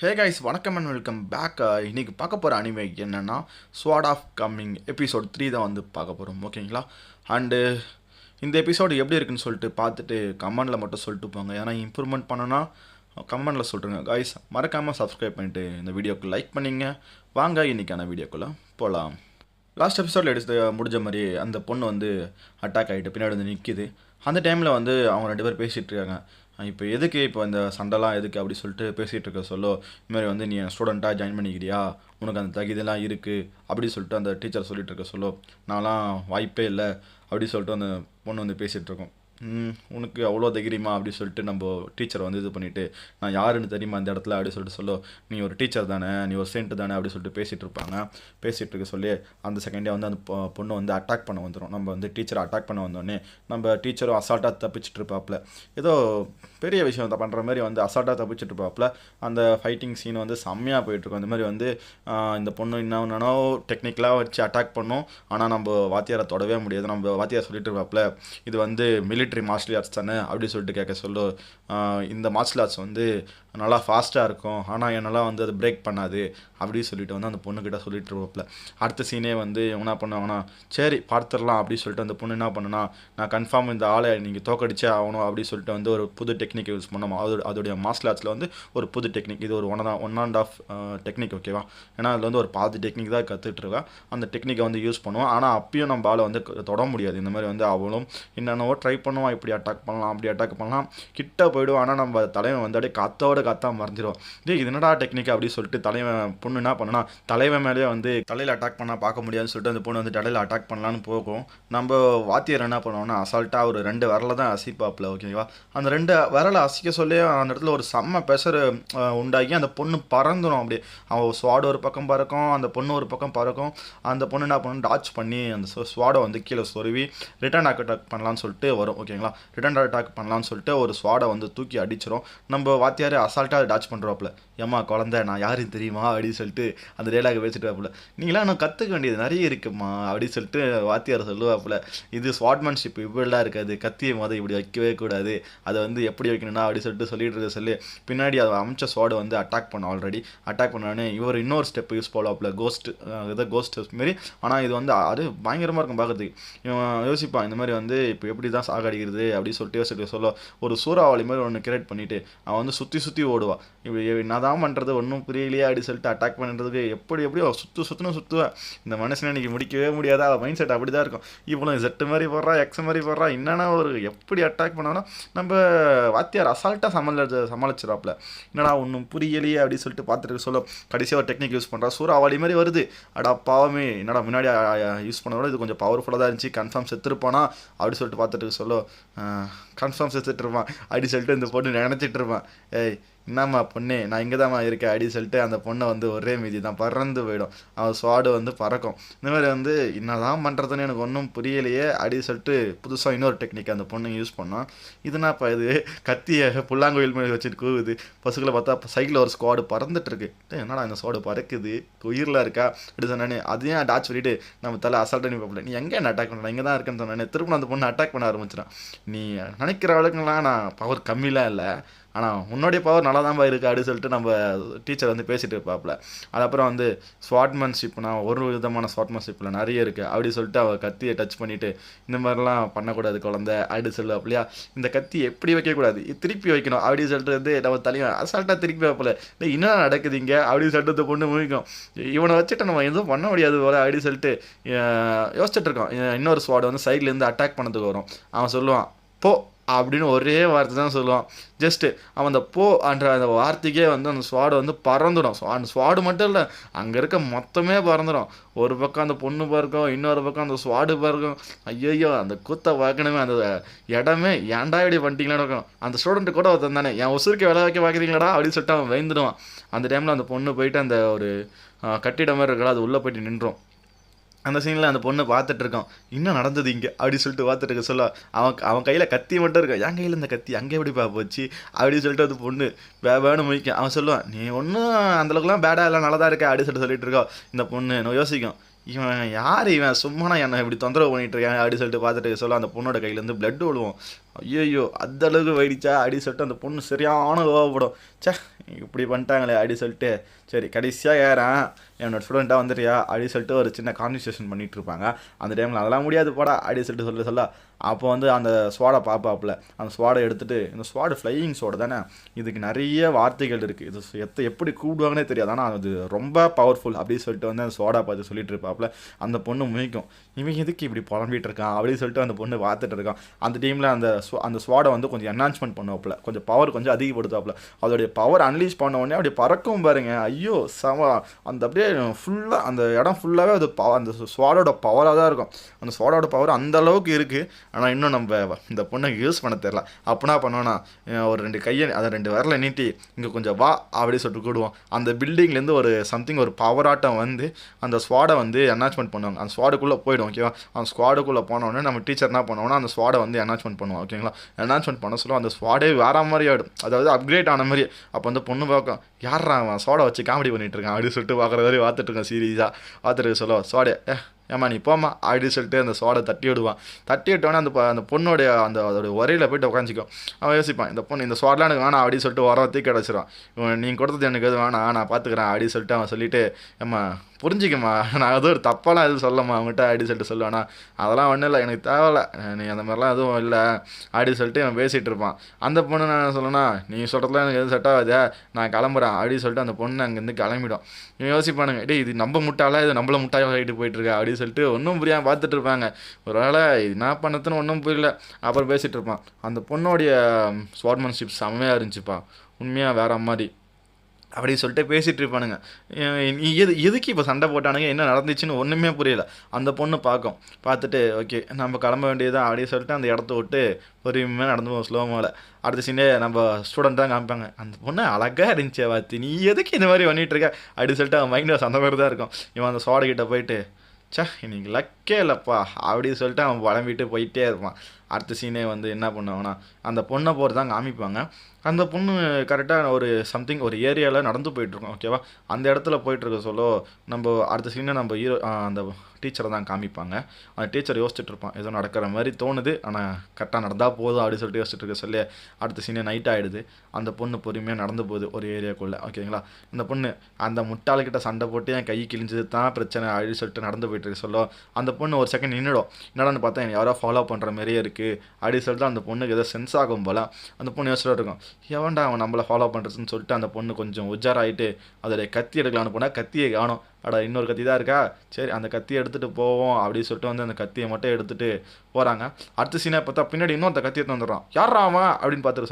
Hey guys வணக்கம் and welcome back. இன்றைக்கி பார்க்க போகிற அனிமே என்னென்னா ஸ்வாட் ஆஃப் கம்மிங் எபிசோட் 3 தான் வந்து பார்க்க போகிறோம், ஓகேங்களா? அண்டு இந்த எபிசோடு எப்படி இருக்குன்னு சொல்லிட்டு பார்த்துட்டு கமெண்டில் மட்டும் சொல்லிட்டு போங்க. ஏன்னா இம்ப்ரூவ்மெண்ட் பண்ணனா கமெண்டில் சொல்லிட்டுருங்க கைஸ். மறக்காமல் சப்ஸ்கிரைப் பண்ணிவிட்டு இந்த வீடியோக்கு லைக் பண்ணிங்க. வாங்க இன்றைக்கான வீடியோக்குள்ளே போகலாம். லாஸ்ட் எபிசோடில் எடுத்து முடிஞ்ச மாதிரி அந்த பொண்ணு வந்து அட்டாக் ஆகிட்டு பின்னாடி வந்து நிற்கிது. அந்த டைமில் வந்து அவங்க 2 பேர் பேசிகிட்டு இருக்காங்க. இப்போ எதுக்கு இப்போ இந்த சண்டைலாம் எதுக்கு அப்படி சொல்லிட்டு பேசிகிட்டு இருக்க சொல்ல, இதுமாதிரி வந்து நீ ஸ்டூடெண்ட்டாக ஜாயின் பண்ணிக்கிறியா, உனக்கு அந்த தகுதியெல்லாம் இருக்குது அப்படி சொல்லிட்டு அந்த டீச்சர் சொல்லிகிட்டு இருக்க சொல்ல, நான்லாம் வாய்ப்பே இல்லை அப்படி சொல்லிட்டு அந்த பொண்ணு வந்து பேசிகிட்டு இருக்கோம். உனக்கு அவ்வளோ தைரியமா அப்படி சொல்லிட்டு நம்ம டீச்சரை வந்து இது பண்ணிவிட்டு, நான் யாருன்னு தெரியுமா அந்த இடத்துல அப்படி சொல்லிட்டு சொல்ல, நீ ஒரு டீச்சர் தானே, நீ ஒரு சென்ட் தானே அப்படி சொல்லிட்டு பேசிகிட்டு இருப்பாங்க. பேசிகிட்டு இருக்க சொல்லி அந்த செகண்டே வந்து அந்த பொண்ணு வந்து அட்டாக் பண்ண வந்துடும். நம்ம வந்து டீச்சரை அட்டாக் பண்ண வந்தோடனே நம்ம டீச்சரும் அசால்ட்டாக தப்பிச்சுட்டு இருப்பாப்புல. ஏதோ பெரிய விஷயம் தான் பண்ணுற மாதிரி வந்து அசால்ட்டாக தப்பிச்சுட்டு இருப்பாப்புல. அந்த ஃபைட்டிங் சீன் வந்து செம்மையாக போயிட்டுருக்கும். அந்த மாதிரி வந்து இந்த பொண்ணு என்னன்னா டெக்னிக்கலாக வச்சு அட்டாக் பண்ணோம். ஆனால் நம்ம வாத்தியாரை தொடவே முடியாது. நம்ம வாத்தியார் சொல்லிட்டு இருப்பாப்புல, இது வந்து மிலிட்ரி மார்ஷியல் ஆர்ட்ஸ் தானே அப்படி சொல்லிட்டு கேட்க சொல்ல, இந்த மார்ஷியல் ஆர்ட்ஸ் வந்து நல்லா ஃபாஸ்ட்டாக இருக்கும், ஆனால் என்னெல்லாம் வந்து அது பிரேக் பண்ணாது அப்படின்னு சொல்லிட்டு வந்து அந்த பொண்ணுக்கிட்ட சொல்லிட்டு இருப்பாப்புல. அடுத்த சீனே வந்து என்ன பண்ணுவாங்கன்னா, சரி பார்த்துடலாம் அப்படின்னு சொல்லிட்டு அந்த பொண்ணு என்ன பண்ணுன்னா, நான் கன்ஃபார்ம் இந்த ஆளை நீங்கள் தோக்கடிச்சே ஆகணும் அப்படின்னு சொல்லிட்டு வந்து ஒரு புது டெக்னிக் யூஸ் பண்ணோம். அதோடைய மார்ஷியல் ஆர்ட்ஸில் வந்து ஒரு புது டெக்னிக், இது ஒரு ஒன் அண்ட் ஆஃப் டெக்னிக், ஓகேவா? ஏன்னா அதில் வந்து ஒரு பாதி டெக்னிக் தான் கற்றுட்ருக்கா. அந்த டெக்னிக்கை வந்து யூஸ் பண்ணுவோம். ஆனால் அப்பயும் நம்ம ஆளை வந்து தொட முடியாது. இந்த மாதிரி வந்து அவளும் என்னென்னவோ ட்ரை பண்ணுவான், இப்படி அட்டாக் பண்ணலாம் அப்படி அட்டாக் பண்ணலாம், கிட்ட போய்டும். ஆனால் நம்ம தலைவன் வந்து அப்படியே காத்தாம மறைஞ்சிரும். இது என்னடா டெக்னிக் அப்படின்னு சொல்லிட்டு தலைவன் பொண்ணு என்ன பண்ணுனா, தலைவன் மேலேயே வந்து தலையில் அட்டாக் பண்ணால் பார்க்க முடியாதுன்னு சொல்லிட்டு அந்த பொண்ணு வந்து தலையில் அட்டாக் பண்ணலான்னு போகும். நம்ம வாத்தியார் என்ன பண்ணுவோம்னா, அசால்ட்டாக ஒரு 2 விரலை தான் அசிப்பாப்பில், ஓகேவா? அந்த 2 விரலை அசிக்க சொல்லி அந்த இடத்துல ஒரு செம்ம பெசர் உண்டாகி அந்த பொண்ணு பறந்துடும். அப்படியே அவன் ஸ்வாடு ஒரு பக்கம் பறக்கும், அந்த பொண்ணு ஒரு பக்கம் பறக்கும். அந்த பொண்ணு என்ன பண்ணணும், டாச் பண்ணி அந்த ஸ்வாடை வந்து கீழே சொருவி ரிட்டர்ன் அட்டாக் பண்ணலான்னு சொல்லிட்டு வரும், ஓகேங்களா? ரிட்டர்ன் அட்டாக் பண்ணலான்னு சொல்லிட்டு ஒரு ஸ்வாடை வந்து தூக்கி அடிச்சிடும். நம்ம வாத்தியார் அசால்ட்டாக டாச் பண்ணுறாப்புல, ஏம்மா குழந்தை நான் யாரும் தெரியுமா அப்படின்னு சொல்லிட்டு அந்த டேலாக பேசிட்டு வாப்புல. நீங்களாம் நான் கற்றுக்க வேண்டியது நிறைய இருக்குமா அப்படின்னு சொல்லிட்டு வாத்தியார் சொல்லுவாப்புல. இது ஸ்வாட்மேன்ஷிப் இப்படிலாம் இருக்காது, கத்தியை மொதல் இப்படி வைக்கவே கூடாது, அதை வந்து எப்படி வைக்கணும்னா அப்படி சொல்லிட்டு இருக்க சொல்லி பின்னாடி அதை அமைச்ச ஸ்வாடை வந்து அட்டாக் பண்ணோம். ஆல்ரெடி அட்டாக் பண்ணோடனே இவர் இன்னொரு ஸ்டெப் யூஸ் பண்ணுவாப்புல, கோஸ்ட் மாரி. ஆனால் இது வந்து அது பயங்கரமாக இருக்கும் பார்க்கறதுக்கு. இவன் யோசிப்பான், இந்த மாதிரி வந்து இப்போ எப்படி தான் சாகடிக்கிறது அப்படின்னு சொல்லிட்டு யோசிட்டு சொல்ல, ஒரு சூறாவளி மாதிரி ஒன்று கிரியேட் பண்ணிவிட்டு அவன் வந்து சுற்றி ஓடுவான். இப்படி என்னதான் பண்ணுறது ஒன்றும் புரியலையே அப்படின்னு சொல்லிட்டு அட்டாக் பண்ணுறதுக்கு எப்படியோ சுற்றுவேன். இந்த மனுஷனை இன்றைக்கி முடிக்கவே முடியாதா, அவள் மைண்ட் செட் அப்படி தான் இருக்கும். இவ்வளோ Z மாதிரி போடுறா, X மாதிரி போடுறா, என்னென்னா ஒரு எப்படி அட்டாக் பண்ணோன்னா நம்ம வாத்தியார் அசால்ட்டாக சமாளிச்சிடாப்புல. என்னடா ஒன்றும் புரியலையே அப்படின்னு சொல்லிட்டு பார்த்துட்டு சொல்ல, கடைசியாக ஒரு டெக்னிக் யூஸ் பண்ணுறா, சூறாவளி மாதிரி வருது. அடா பாவமே, என்னடா முன்னாடி யூஸ் பண்ணதோட இது கொஞ்சம் பவர்ஃபுல்லாக தான் இருந்துச்சு, கன்ஃபார்ம் செத்துருப்பானா அப்படி சொல்லிட்டு பார்த்துட்டு சொல்ல, கன்ஃபார்ம் செத்துட்ருப்பான் அப்படி சொல்லிட்டு இந்த பொண்ணு நினச்சிட்டு இருப்பான். ஏய் என்னம்மா பொண்ணு, நான் இங்கே தான்மா இருக்கேன் அப்படின்னு சொல்லிட்டு அந்த பொண்ணை வந்து ஒரே மீதி தான் பறந்து போயிடும். அவன் ஸ்வாடு வந்து பறக்கும். இந்த மாதிரி வந்து என்னதான் பண்ணுறதுன்னு எனக்கு ஒன்றும் புரியலையே அப்படின்னு சொல்லிட்டு புதுசாக இன்னொரு டெக்னிக் அந்த பொண்ணு யூஸ் பண்ணோம். இதுனாப்பா இது கத்தியை புல்லாங்குயில் மேலே வச்சுட்டு கூவுது. பசுக்களை பார்த்தா சைக்கிளில் ஒரு ஸ்குவாடு பறந்துட்டுருக்கு. என்னடா இந்த ஸ்குவாடு பறக்குது, உயிரெலாம் இருக்கா அப்படி சொன்னானே, அதையும் டாச் பண்ணிவிட்டு நம்ம தலை அசால்ட்டாக நீ பார்ப்பல, நீ எங்கே என்ன அட்டாக் பண்ணுறேன், இங்கே தான் இருக்கேன்னு சொன்னானே. திரும்ப அந்த பொண்ணு அட்டாக் பண்ண ஆரம்பிச்சிடான். நீ நினைக்கிற அளவுக்குலாம் நான் பவர் கம்மிலாம் இல்லை, ஆனால் உன்னுடைய பவர் நல்லா தான் இருக்குது அப்படின்னு சொல்லிட்டு நம்ம டீச்சர் வந்து பேசிகிட்டு இருப்பாப்புல. அதுக்கப்புறம் வந்து ஸ்வாட்மேன்ஷிப்னா ஒரு விதமான ஸ்வாட்மேன்ஷிப்பில் நிறைய இருக்குது அப்படி சொல்லிட்டு அவள் கத்தியை டச் பண்ணிவிட்டு, இந்த மாதிரிலாம் பண்ணக்கூடாது குழந்தை அப்படின்னு சொல்லுவாப்பிலையா. இந்த கத்தி எப்படி வைக்கக்கூடாது, திருப்பி வைக்கணும் அப்படின்னு சொல்லிட்டு வந்து நம்ம தலைவன் அசால்ட்டாக திருப்பி வைப்பல. இன்னும் நடக்குதுங்க அப்படின்னு சொல்லிட்டு பொண்ணு முழிக்கும். இவனை வச்சுட்டு நம்ம எதுவும் பண்ண முடியாது போல அப்படின்னு சொல்லிட்டு யோசிச்சுட்டு இருக்கோம். இன்னொரு ஸ்வாட் வந்து சைட்லேருந்து அட்டாக் பண்ணதுக்கு வரும். அவன் சொல்லுவான், போ அப்படின்னு ஒரே வார்த்தை தான் சொல்லுவான். ஜஸ்ட்டு அவன் அந்த போ என்ற அந்த வார்த்தைக்கே வந்து அந்த ஸ்வாடு வந்து பறந்துடும். அந்த ஸ்வாடு மட்டும் இல்லை, அங்கே இருக்க மொத்தமே பறந்துடும். ஒரு பக்கம் அந்த பொண்ணு பறக்கும், இன்னொரு பக்கம் அந்த ஸ்வாடு பறக்கும். ஐயோ அந்த கூத்தை பார்க்கணுமே, அந்த இடமே ஏன்டா இப்படி பண்ணிட்டீங்களான்னு இருக்கும். அந்த ஸ்டூடெண்ட்டு கூட ஒருத்தன் தானே, என் உசுருக்கு விளை வைக்க பார்க்குறீங்களாடா அப்படின்னு சொல்லிட்டு அவன் பயந்துடுவான். அந்த டைமில் அந்த பொண்ணு போயிட்டு அந்த ஒரு கட்டிடம் மாதிரி இருக்கா, அது உள்ளே போயிட்டு நின்றோம். அந்த சீனில் அந்த பொண்ணு பார்த்துட்ருக்கான், இன்னும் நடந்தது இங்கே அப்படி சொல்லிட்டு பார்த்துட்டு இருக்க சொல்ல, அவன் கையில் கத்தி மட்டும் இருக்கான். என் கையில் இந்த கத்தி அங்கே எப்படி போச்சு அப்படின்னு சொல்லிட்டு அந்த பொண்ணு வேணும் முடிக்க அவன் சொல்லுவான், நீ ஒன்றும் அந்தளவுக்குலாம் பேடாக இல்லை, நல்லா தான் இருக்கா அப்படின்னு சொல்லிட்டு இருக்கோம். இந்த பொண்ணு நான் யோசிக்கும், இவன் யார், இவன் சும்மா நான் என்னை இப்படி தொந்தரவு பண்ணிகிட்டு இருக்கேன் அப்படின்னு சொல்லிட்டு பார்த்துட்டு சொல்ல, அந்த பொண்ணோட கையிலேருந்து பிளட் விழுவோம். ஐயோ அந்த அளவுக்கு போயிடுச்சா அப்படி சொல்லிட்டு அந்த பொண்ணு சரியான கோவப்படும். ச்சே இப்படி பண்ணிட்டாங்களே அப்படி சொல்லிட்டு சரி கடைசியாக ஏறேன் என்னோட ஸ்டூடெண்ட்டாக வந்துட்டியா அப்படி சொல்லிட்டு ஒரு சின்ன கான்வர்சேஷன் பண்ணிட்டு இருப்பாங்க. அந்த டைமில் அதெல்லாம் முடியாது போடா அப்படி சொல்லிட்டு சொல்ல அப்போ வந்து அந்த ஸ்வாடை பார்ப்பாப்புல. அந்த ஸ்வாடை எடுத்துகிட்டு இந்த ஸ்வாடு ஃப்ளையிங் ஸ்வாடு தானே, இதுக்கு நிறைய வார்த்தைகள் இருக்குது, இது எப்படி கூப்பிடுவாங்கன்னே தெரியாது, ஆனால் அது ரொம்ப பவர்ஃபுல் அப்படின்னு சொல்லிட்டு வந்து அந்த ஸ்வாடை பார்த்து சொல்லிட்டு இருப்பாப்புல. அந்த பொண்ணு முழிக்கும், இவன் எதுக்கு இப்படி புலம்பிகிட்டு இருக்கான் அப்படின்னு சொல்லிட்டு அந்த பொண்ணு பார்த்துட்டு இருக்கான். அந்த டீமில் அந்த ஸ்வாடை வந்து கொஞ்சம் என்ஹான்ஸ்மெண்ட் பண்ணுவாப்புல, கொஞ்சம் பவர் கொஞ்சம் அதிகப்படுத்தாப்புல. அதோடைய பவர் அன்லீஸ் பண்ண உடனே அப்படியே பறக்கும் பாருங்க. ஐயோ செம, அந்த அப்படியே ஃபுல்லாக அந்த இடம் ஃபுல்லாகவே அது அந்த ஸ்வாடோட பவராக தான் இருக்கும். அந்த ஸ்வாடோட பவர் அந்த அளவுக்கு இருக்குது. ஆனால் இன்னும் நம்ம இந்த பொண்ணுக்கு யூஸ் பண்ண தெரில. அப்படின்னா பண்ணுவோன்னா ஒரு 2 கையை அதை 2 விரலை நீட்டி இங்கே கொஞ்சம் வா அப்படி சொல்லிட்டு கூடுவோம். அந்த பில்டிங்லேருந்து ஒரு சம்திங் ஒரு பவராட்டம் வந்து அந்த ஸ்வாடை வந்து என்ஹான்ஸ்மெண்ட் பண்ணுவாங்க. அந்த ஸ்வாடுக்குள்ளே போய்டும் ஓகேவா. அந்த ஸ்குவாடுக்குள்ளே போனோடனே நம்ம டீச்சர் என்ன பண்ணுவோம்னா அந்த ஸ்வாடை வந்து என்ஹான்ஸ்மெண்ட் பண்ணுவோம் ஓகேங்களா. என்ஹான்ஸ்மெண்ட் பண்ண சொல்லுவோம், அந்த ஸ்வாடே வேற மாதிரி ஆகிடும், அதாவது அப்கிரேட் ஆன மாதிரி. அப்போ வந்து பொண்ணு பார்க்கும், யாரா அவன் ஸ்வாடை வச்சு காமெடி பண்ணிட்டு இருக்கான் அப்படின்னு சொல்லிட்டு பார்க்குற மாதிரி பார்த்துட்டு இருக்கேன் சீரியஸாக பார்த்துட்டு சொல்லுவோம். ஸ்வாடே ஏம்மா நீ போம்மா அப்படின்னு சொல்லிட்டு அந்த ஸ்வாடை தட்டி விடுவான். தட்டி விட்டோன்னே அந்த பொண்ணோடைய அதோடைய உரையில் போய்ட்டு உட்காந்துக்கும். அவன் யோசிப்பான், இந்த பொண்ணு இந்த ஸ்வாட்லாம் எனக்கு வேணாம் அப்படின்னு சொல்லிட்டு உரம் தூக்கி கிடச்சிருவான். நீங்கள் கொடுத்தது எனக்கு எதுவும் வேணாம் நான் பார்த்துக்கிறேன் அப்படின்னு சொல்லிட்டு அவன் சொல்லிட்டு, ஏம்மா புரிஞ்சிக்கம்மா நான் எதுவும் ஒரு தப்பாலாம் எதுவும் சொல்லம்மா அவங்ககிட்ட அப்படின்னு சொல்லிட்டு சொல்லுவானா. அதெல்லாம் ஒன்றும் இல்லை எனக்கு தேவையில்ல, நீ அந்த மாதிரிலாம் எதுவும் இல்லை அப்படின்னு சொல்லிட்டு அவன் பேசிகிட்டு இருப்பான். அந்த பொண்ணு நான் சொல்லணும்னா, நீ சொல்கிறதுலாம் எனக்கு எதுவும் செட் ஆகாதே நான் கிளம்புறேன் அப்படின்னு சொல்லிட்டு அந்த பொண்ணு அங்கேருந்து கிளம்பிடும். இவன் யோசிப்பானுங்க, டே இது நம்ம முட்டாளா இது நம்மள முட்டாளாகிட்டு போயிட்டுருக்கா அப்படின்னு சொல்லிட்டு ஒன்றும் புரியாமல் பார்த்துட்டு இருப்பாங்க. ஒரு வேளை இது என்ன பண்ணதுன்னு ஒன்றும் புரியல. அப்புறம் பேசிகிட்டு இருப்பான். அந்த பொண்ணோடைய ஸ்வார்ட்மேன்ஷிப் செம்மையாக இருந்துச்சுப்பா, உண்மையாக வேற மாதிரி அப்படின்னு சொல்லிட்டு பேசிகிட்டு இருப்பானுங்க. நீ எதுக்கு இப்போ சண்டை போட்டானுங்க, என்ன நடந்துச்சுன்னு ஒன்றுமே புரியல. அந்த பொண்ணு பார்த்துட்டு ஓகே நம்ம கிளம்ப வேண்டியதுதான் அப்படின்னு சொல்லிட்டு அந்த இடத்த விட்டு பொறுமையாக நடந்து போவோம் ஸ்லோமோவில். அடுத்த சீனே நம்ம ஸ்டூடெண்ட் தான் காமிப்பாங்க, அந்த பொண்ணு அழகாக இருந்துச்சு வாத்தி நீ எதுக்கு இந்த மாதிரி பண்ணிகிட்டு இருக்க அப்படின்னு சொல்லிட்டு அவன் மைண்ட் வாஷ் அந்த மாதிரி தான் இருக்கும். இவன் அந்த சோடைக்கிட்ட போயிட்டு, இன்னைக்கு லக்கே இல்லைப்பா அப்படின்னு சொல்லிட்டு அவன் புலம்பிட்டு போயிட்டே இருப்பான். அடுத்த சீனே வந்து என்ன பண்ணுவாங்கன்னா அந்த பொண்ணை போகிறது தான் காமிப்பாங்க. அந்த பொண்ணு கரெக்டாக ஒரு சம்திங் ஒரு ஏரியாவில் நடந்து போயிட்டுருக்கோம் ஓகேவா. அந்த இடத்துல போயிட்டுருக்க சொல்ல நம்ம அடுத்த சீனை நம்ம ஹீரோ அந்த டீச்சரை தான் காமிப்பாங்க. அந்த டீச்சர் யோசிச்சுட்டு இருப்பான், ஏதோ நடக்கிற மாதிரி தோணுது ஆனால் கரெக்டாக நடந்தால் போதும் அப்படின்னு சொல்லிட்டு யோசிச்சுட்டு இருக்க சொல்லி அடுத்த சீனே நைட் ஆகிடுது. அந்த பொண்ணு பொறுமையாக நடந்து போகுது ஒரு ஏரியாக்குள்ளே ஓகேங்களா. அந்த பொண்ணு அந்த முட்டாளுக்கிட்ட சண்டை போட்டு என் கை கிழிஞ்சது தான் பிரச்சனை அப்படின்னு சொல்லிட்டு நடந்து போயிட்டு இருக்க சொல்ல அந்த பொண்ணு ஒரு செகண்ட் நின்றுடும். என்னடான்னு பார்த்தா என்னை யாரோ ஃபாலோ பண்ணுற மாதிரியே இருக்குது அப்படின்னு சொல்லிட்டு அந்த பொண்ணுக்கு ஏதோ சென்ஸ் ஆகும் போல. அந்த பொண்ணு யோசிச்சுட்டு இருக்கும், எவன்டா அவன் நம்மளை ஃபாலோ பண்ணுறதுன்னு சொல்லிட்டு அந்த பொண்ணு கொஞ்சம் உஜாராயிட்டு அதோடைய கத்தி எடுக்கலான்னு போனால் கத்தியை காணும். இன்னொரு கத்தி தான் இருக்கா, சரி அந்த கத்தியை எடுத்துகிட்டு போவோம் அப்படின்னு சொல்லிட்டு வந்து அந்த கத்தியை மட்டும் எடுத்துகிட்டு போகிறாங்க. அடுத்த சீனை பார்த்தா பின்னாடி இன்னொருத்த கத்தி எடுத்து வந்துடுறான். யாரா அவன் அப்படின்னு பார்த்துட்டு